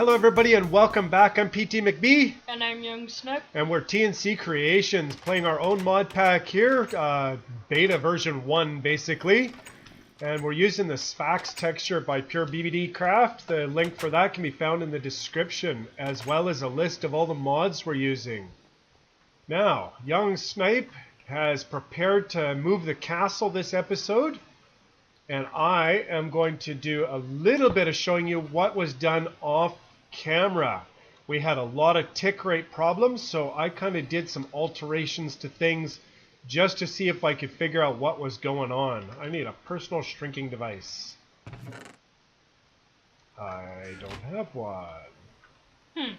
Hello everybody and welcome back. I'm PT McBee. And I'm youngsnipe. And we're TNC Creations playing our own mod pack here. Beta version 1 basically. And we're using the Sphax texture by Pure BBD Craft. The link for that can be found in the description, as well as a list of all the mods we're using. Now, youngsnipe has prepared to move the castle this episode. And I am going to do a little bit of showing you what was done off camera. We had a lot of tick rate problems, so I kind of did some alterations to things just to see if I could figure out what was going on. I need a personal shrinking device. I don't have one. Okay.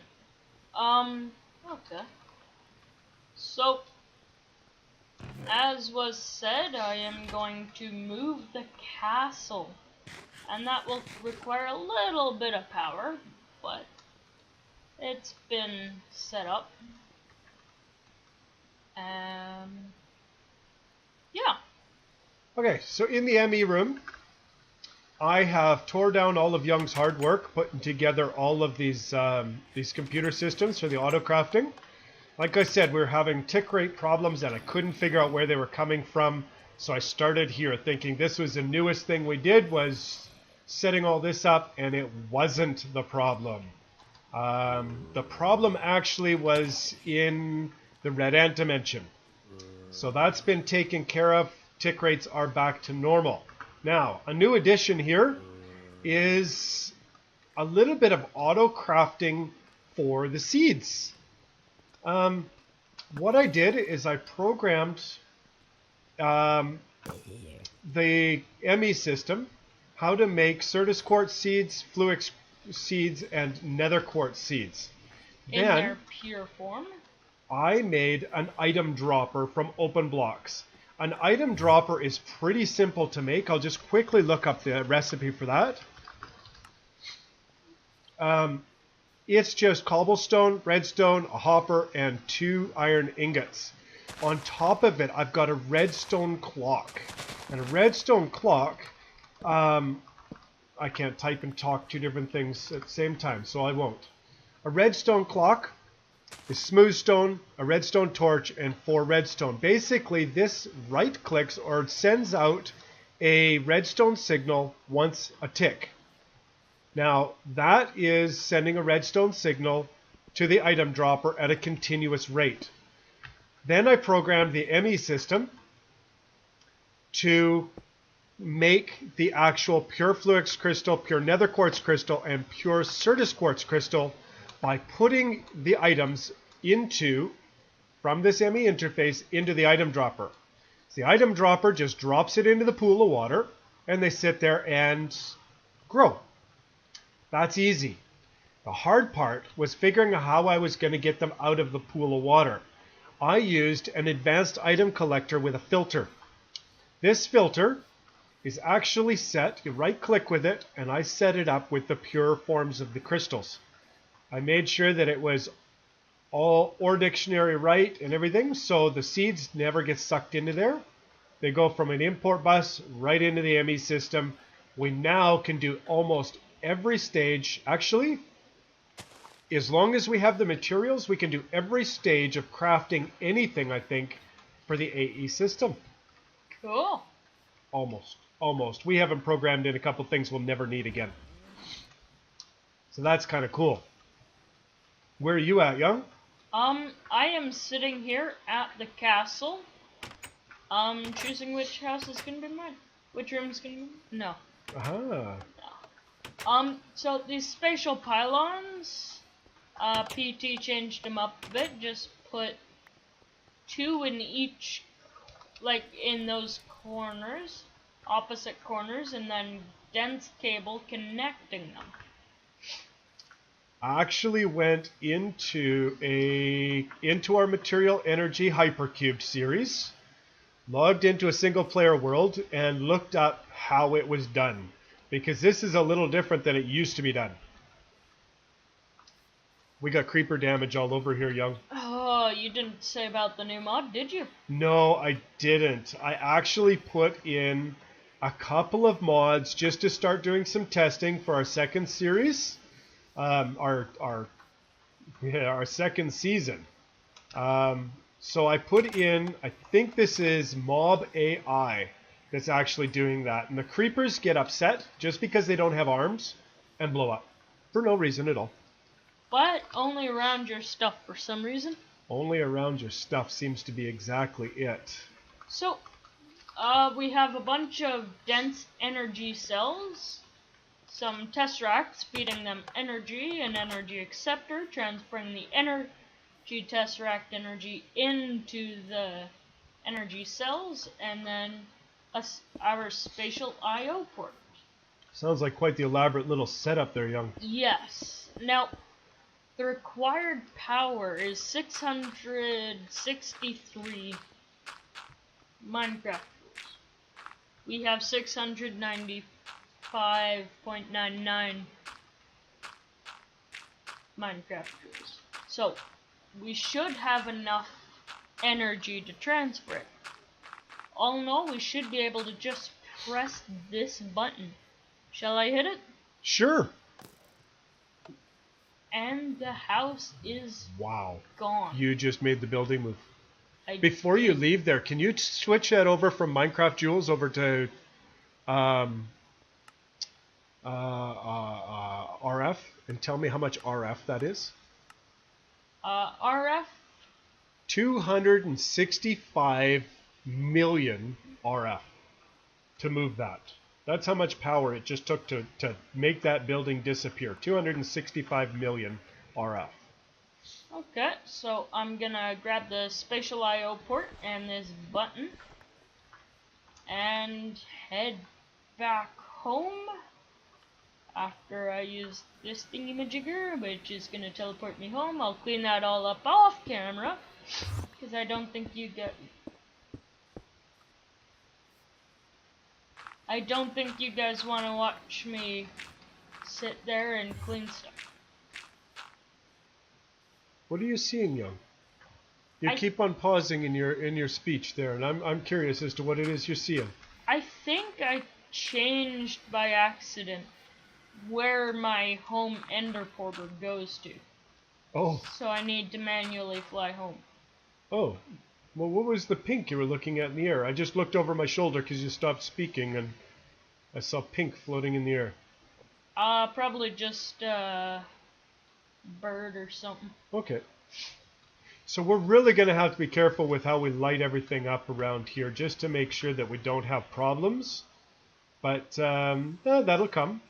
So, as was said, I am going to move the castle. And that will require a little bit of power, but it's been set up. Yeah. Okay, so in the ME room, I have tore down all of Young's hard work, putting together all of these computer systems for the auto crafting. Like I said, we were having tick rate problems and I couldn't figure out where they were coming from. So I started here thinking this was the newest thing we did, was setting all this up, and it wasn't the problem. The problem actually was in the red ant dimension. So that's been taken care of. Tick rates are back to normal. Now, a new addition here is a little bit of auto crafting for the seeds. What I did is I programmed the ME system how to make Certus quartz seeds, Fluix seeds, and nether quartz seeds. In their pure form? I made an item dropper from open blocks. An item dropper is pretty simple to make. I'll just quickly look up the recipe for that. It's just cobblestone, redstone, a hopper, and 2 iron ingots. On top of it, I've got a redstone clock. And a redstone clock, I can't type and talk 2 different things at the same time, so I won't. A redstone clock is smooth stone, a redstone torch, and 4 redstone. Basically, this right-clicks or sends out a redstone signal once a tick. Now, that is sending a redstone signal to the item dropper at a continuous rate. Then I programmed the ME system to make the actual pure Fluix crystal, pure nether quartz crystal, and pure Certus quartz crystal by putting the items from this ME interface into the item dropper. So the item dropper just drops it into the pool of water, and they sit there and grow. That's easy. The hard part was figuring out how I was going to get them out of the pool of water. I used an advanced item collector with a filter. This filter is actually set, you right click with it, and I set it up with the pure forms of the crystals. I made sure that it was all OR dictionary right and everything, so the seeds never get sucked into there. They go from an import bus right into the ME system. We now can do almost every stage. Actually, as long as we have the materials, we can do every stage of crafting anything, I think, for the AE system. Cool. Almost. We haven't programmed in a couple things we'll never need again. So that's kind of cool. Where are you at, Young? I am sitting here at the castle. Choosing which house is gonna be mine. Which room is gonna be mine? No. Aha. So these spatial pylons, PT changed them up a bit, just put 2 in each, like in those corners, opposite corners, and then dense cable connecting them. I actually went into our Material Energy Hypercubed series, logged into a single player world, and looked up how it was done. Because this is a little different than it used to be done. We got creeper damage all over here, Young. Oh, you didn't say about the new mod, did you? No, I didn't. I actually put in a couple of mods just to start doing some testing for our second series. our second season. So I put in, I think this is Mob AI that's actually doing that. And the creepers get upset just because they don't have arms and blow up for no reason at all. But only around your stuff for some reason. Only around your stuff seems to be exactly it. So, we have a bunch of dense energy cells, some tesseracts feeding them energy, an energy acceptor transferring the energy tesseract energy into the energy cells, and then our spatial IO port. Sounds like quite the elaborate little setup there, Young. Yes. Now, the required power is 663 Minecraft rules. We have 695.99 Minecraft rules. So, we should have enough energy to transfer it. All in all, we should be able to just press this button. Shall I hit it? Sure. And the house is gone. You just made the building move. I Before you did. leave there, can you switch that over from Minecraft Jewels over to RF and tell me how much RF that is? RF? 265 million RF to move that. That's how much power it just took to make that building disappear. 265 million RF. Okay, so I'm gonna grab the spatial IO port and this button and head back home after I use this thingy-majigger, which is gonna teleport me home. I'll clean that all up off camera because I don't think you guys want to watch me sit there and clean stuff. What are you seeing, Young? You keep on pausing in your speech there, and I'm curious as to what it is you're seeing. I think I changed by accident where my home ender portal goes to. Oh. So I need to manually fly home. Oh. Well, what was the pink you were looking at in the air? I just looked over my shoulder because you stopped speaking, and I saw pink floating in the air. Probably just a bird or something. Okay. So we're really going to have to be careful with how we light everything up around here just to make sure that we don't have problems. But that'll come.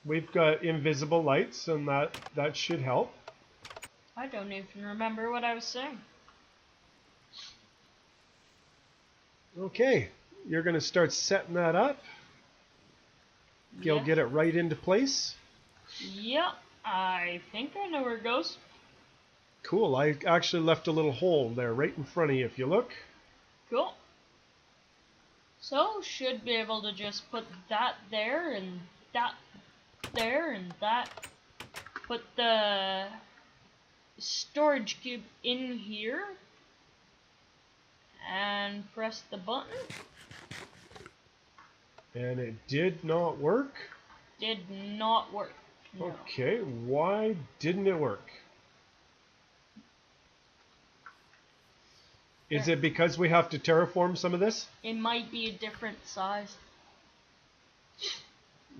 We've got invisible lights, and that should help. I don't even remember what I was saying. Okay, you're going to start setting that up. You'll get it right into place. Yep, I think I know where it goes. Cool, I actually left a little hole there right in front of you if you look. Cool. So, should be able to just put that there and that there and that. Put the storage cube in here. And press the button. And it did not work? Did not work. No. Okay, why didn't it work? Is it because we have to terraform some of this? It might be a different size.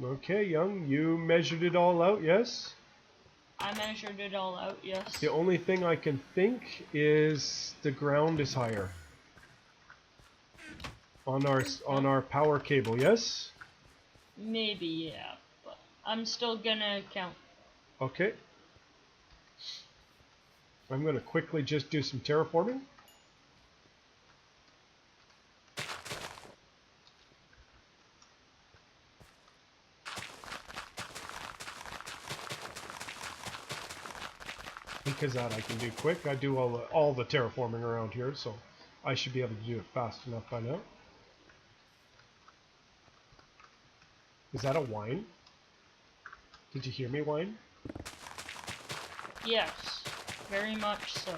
Okay, Young, you measured it all out, yes? I measured it all out, yes. The only thing I can think is the ground is higher. On our power cable, yes? Maybe, yeah, but I'm still gonna count. Okay. I'm gonna quickly just do some terraforming. Because that I can do quick. I do all the terraforming around here, so I should be able to do it fast enough by now. Is that a whine? Did you hear me whine? Yes, very much so.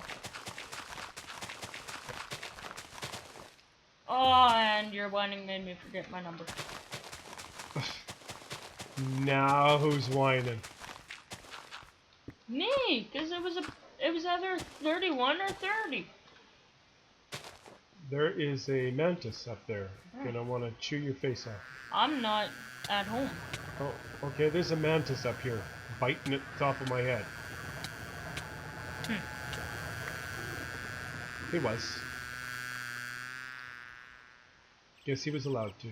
Oh, and your whining made me forget my number. Now who's whining? me, because it was either 31 or 30. There is a mantis up there. Gonna want to chew your face off. I'm not at home. Oh, okay. There's a mantis up here, biting at the top of my head. He was. Guess he was allowed to.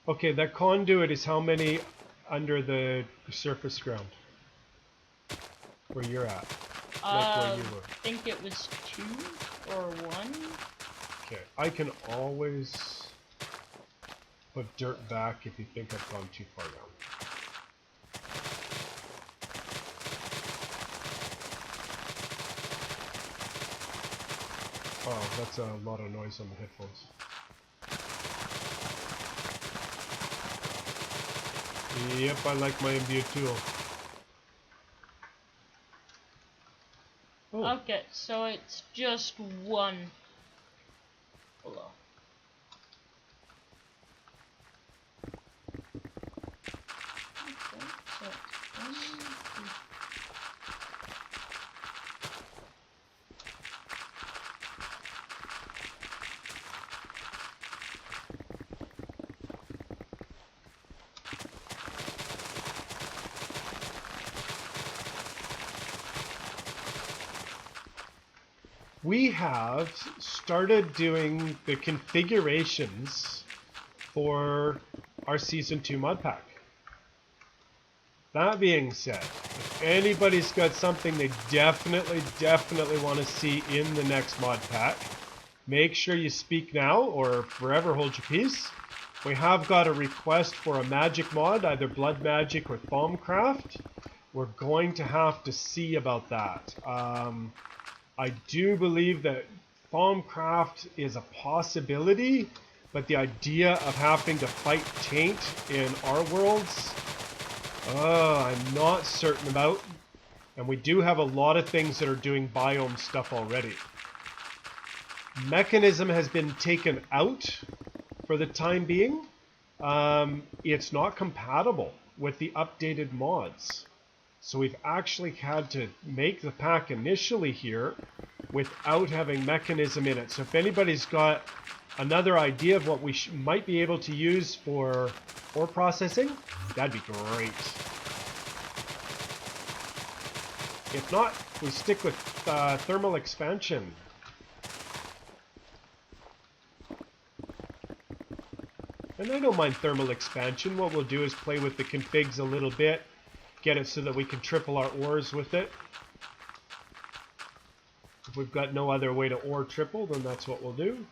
Okay, that conduit is how many under the surface ground? Where you're at? Like where you were. I think it was 2 or 1. Okay, I can always put dirt back if you think I've gone too far down. Oh, that's a lot of noise on the headphones. Yep, I like my imbued tool. Oh. Okay, so it's just 1 below. Okay, so it's 1, 2. We have started doing the configurations for our Season 2 mod pack. That being said, if anybody's got something they definitely want to see in the next mod pack, make sure you speak now or forever hold your peace. We have got a request for a magic mod, either blood magic or Thaumcraft. We're going to have to see about that. I do believe that Thaumcraft is a possibility, but the idea of having to fight Taint in our worlds, I'm not certain about. And we do have a lot of things that are doing biome stuff already. Mekanism has been taken out for the time being. It's not compatible with the updated mods. So we've actually had to make the pack initially here without having Mekanism in it. So if anybody's got another idea of what we might be able to use for ore processing, that'd be great. If not, we stick with thermal expansion. And I don't mind thermal expansion. What we'll do is play with the configs a little bit. Get it so that we can triple our ores with it. If we've got no other way to ore triple, then that's what we'll do.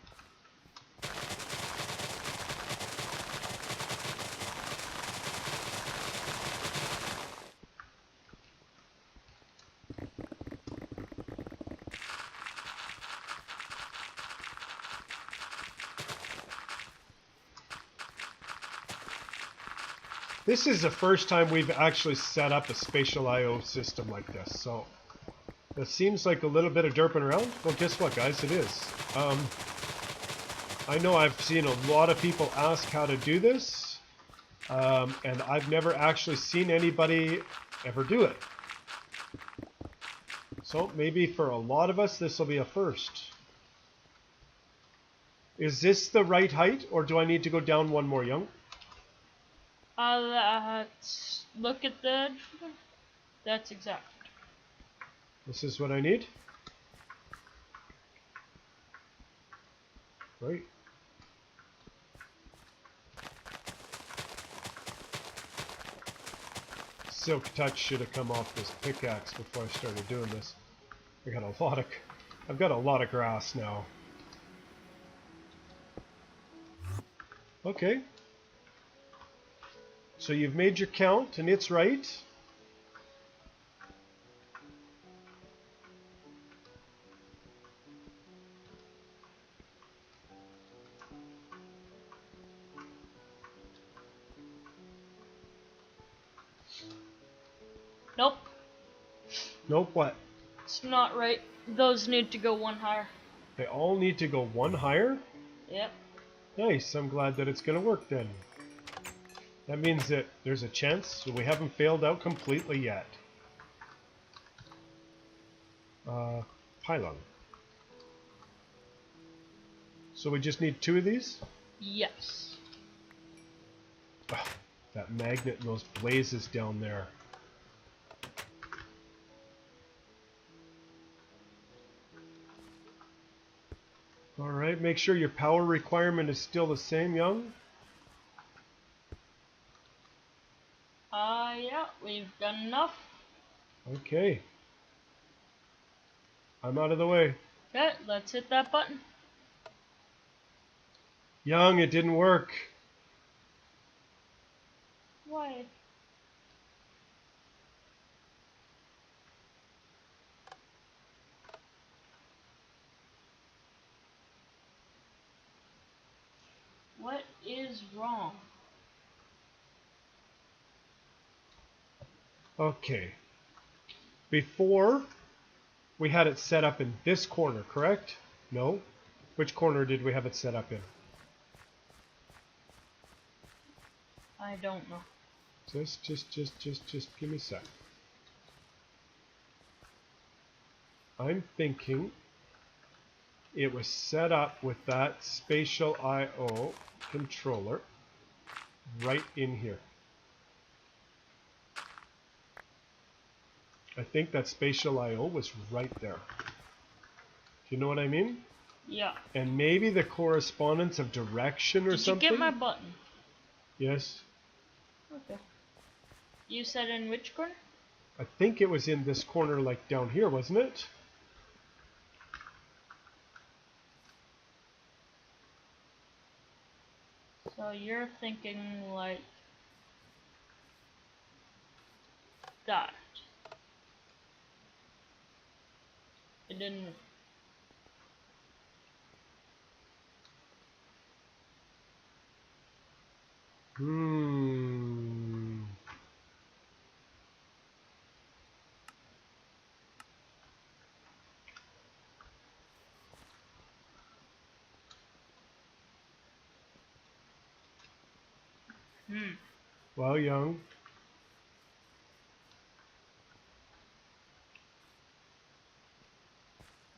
This is the first time we've actually set up a spatial IO system like this, so it seems like a little bit of derping around. Well, guess what, guys? It is. I know I've seen a lot of people ask how to do this, and I've never actually seen anybody ever do it. So maybe for a lot of us, this will be a first. Is this the right height, or do I need to go down one more, Young? Let's look at the... That's exact. This is what I need? Right. Silk touch should have come off this pickaxe before I started doing this. I've got a lot of grass now. Okay. So you've made your count and it's right. Nope. Nope, what? It's not right. Those need to go 1 higher. They all need to go 1 higher? Yep. Nice, I'm glad that it's going to work then. That means that there's a chance we haven't failed out completely yet. pylon. So we just need 2 of these? Yes. Oh, that magnet and those blazes down there. Alright, make sure your power requirement is still the same, Young. Yeah, we've got enough. Okay. I'm out of the way. Okay, let's hit that button. Young, it didn't work. Why? What is wrong? Okay. Before, we had it set up in this corner, correct? No? Which corner did we have it set up in? I don't know. Just give me a sec. I'm thinking it was set up with that spatial IO controller right in here. I think that spatial IO was right there. Do you know what I mean? Yeah. And maybe the correspondence of direction or something? Did you get my button? Yes. Okay. You said in which corner? I think it was in this corner, like down here, wasn't it? So you're thinking like that. It didn't. Well, Young.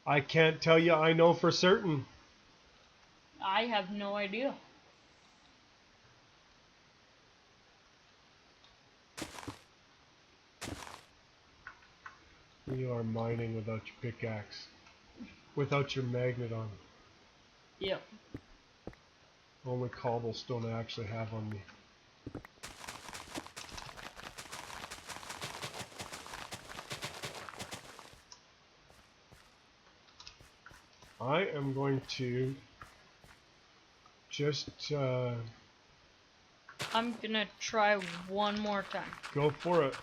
I can't tell you I know for certain. I have no idea. You are mining without your pickaxe. Without your magnet on. Yep. Only cobblestone I actually have on me. I am going to just I'm gonna try one more time. go for it.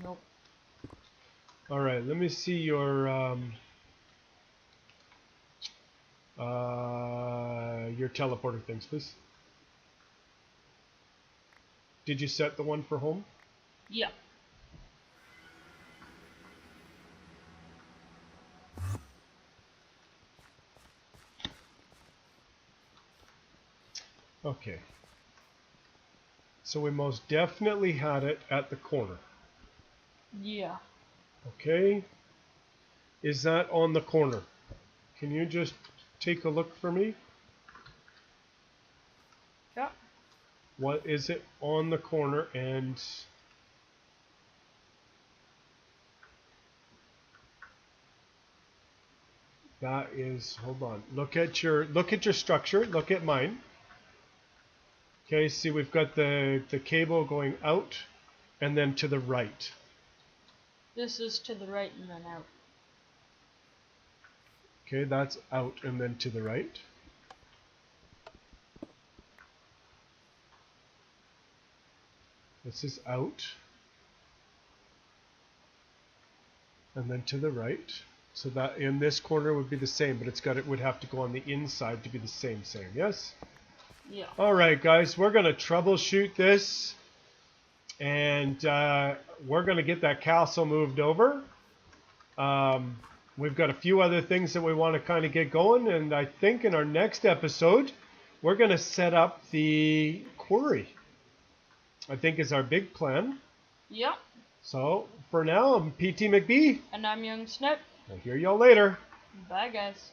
Nope. Alright, let me see your teleporter things, please. Did you set the one for home? Yeah. Okay. So we most definitely had it at the corner. Yeah. Okay. Is that on the corner? Can you just take a look for me? Yeah. What is it on the corner? And that is, hold on. Look at your structure. Look at mine. Okay, see we've got the cable going out and then to the right. This is to the right and then out. Okay, that's out and then to the right. This is out and then to the right. So that in this corner would be the same, but it would have to go on the inside to be the same, yes? Yeah. Alright guys, we're going to troubleshoot this and we're going to get that castle moved over. We've got a few other things that we want to kind of get going, and I think in our next episode we're going to set up the quarry. I think is our big plan. Yeah. So, for now, I'm PT McBee. And I'm youngsnipe. I'll hear y'all later. Bye, guys.